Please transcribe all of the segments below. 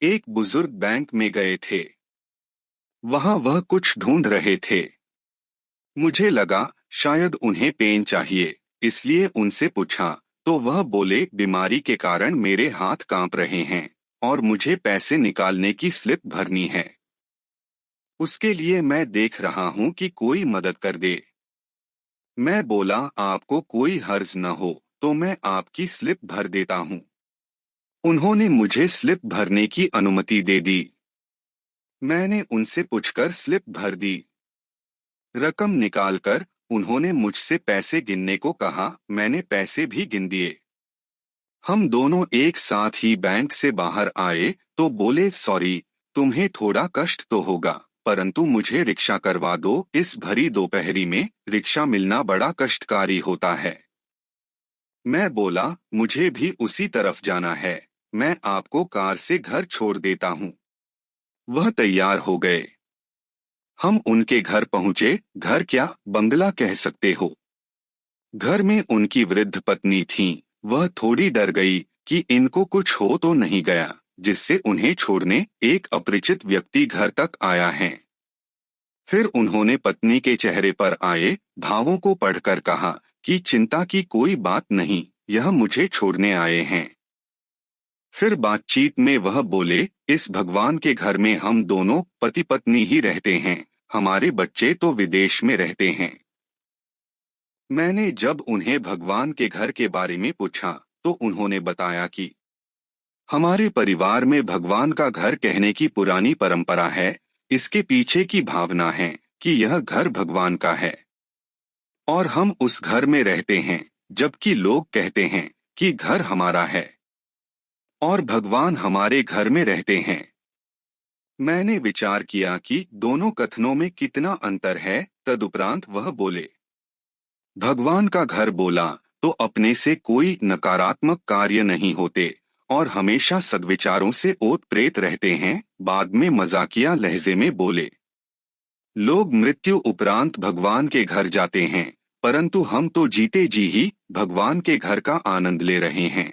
एक बुजुर्ग बैंक में गए थे। वहां वह कुछ ढूंढ रहे थे। मुझे लगा शायद उन्हें पेन चाहिए, इसलिए उनसे पूछा, तो वह बोले बीमारी के कारण मेरे हाथ कांप रहे हैं और मुझे पैसे निकालने की स्लिप भरनी है। उसके लिए मैं देख रहा हूं कि कोई मदद कर दे। मैं बोला आपको कोई हर्ज न हो तो मैं आपकी स्लिप भर देता हूं। उन्होंने मुझे स्लिप भरने की अनुमति दे दी। मैंने उनसे पूछकर स्लिप भर दी। रकम निकालकर उन्होंने मुझसे पैसे गिनने को कहा। मैंने पैसे भी गिन दिए। हम दोनों एक साथ ही बैंक से बाहर आए तो बोले सॉरी, तुम्हें थोड़ा कष्ट तो होगा, परंतु मुझे रिक्शा करवा दो। इस भरी दोपहरी में रिक्शा मिलना बड़ा कष्टकारी होता है। मैं बोला मुझे भी उसी तरफ जाना है, मैं आपको कार से घर छोड़ देता हूँ। वह तैयार हो गए। हम उनके घर पहुंचे। घर क्या, बंगला कह सकते हो। घर में उनकी वृद्ध पत्नी थी। वह थोड़ी डर गई कि इनको कुछ हो तो नहीं गया, जिससे उन्हें छोड़ने एक अपरिचित व्यक्ति घर तक आया है। फिर उन्होंने पत्नी के चेहरे पर आए भावों को पढ़कर कहा कि चिंता की कोई बात नहीं, यह मुझे छोड़ने आए हैं। फिर बातचीत में वह बोले, इस भगवान के घर में हम दोनों पति पत्नी ही रहते हैं, हमारे बच्चे तो विदेश में रहते हैं। मैंने जब उन्हें भगवान के घर के बारे में पूछा तो उन्होंने बताया कि हमारे परिवार में भगवान का घर कहने की पुरानी परंपरा है। इसके पीछे की भावना है कि यह घर भगवान का है और हम उस घर में रहते हैं, जबकि लोग कहते हैं कि घर हमारा है और भगवान हमारे घर में रहते हैं। मैंने विचार किया कि दोनों कथनों में कितना अंतर है। तदुपरांत वह बोले, भगवान का घर बोला तो अपने से कोई नकारात्मक कार्य नहीं होते और हमेशा सद्विचारों से ओत-प्रेत रहते हैं। बाद में मजाकिया लहजे में बोले, लोग मृत्यु उपरांत भगवान के घर जाते हैं, परंतु हम तो जीते जी ही भगवान के घर का आनंद ले रहे हैं।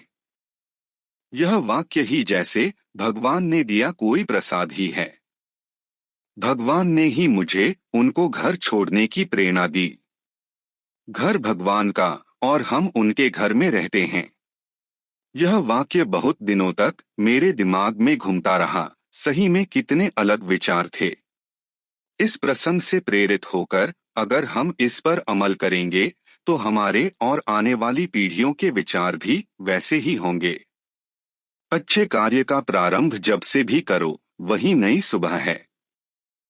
यह वाक्य ही जैसे भगवान ने दिया कोई प्रसाद ही है। भगवान ने ही मुझे उनको घर छोड़ने की प्रेरणा दी। घर भगवान का और हम उनके घर में रहते हैं। यह वाक्य बहुत दिनों तक मेरे दिमाग में घूमता रहा। सही में कितने अलग विचार थे। इस प्रसंग से प्रेरित होकर अगर हम इस पर अमल करेंगे तो हमारे और आने वाली पीढ़ियों के विचार भी वैसे ही होंगे। अच्छे कार्य का प्रारंभ जब से भी करो, वही नई सुबह है।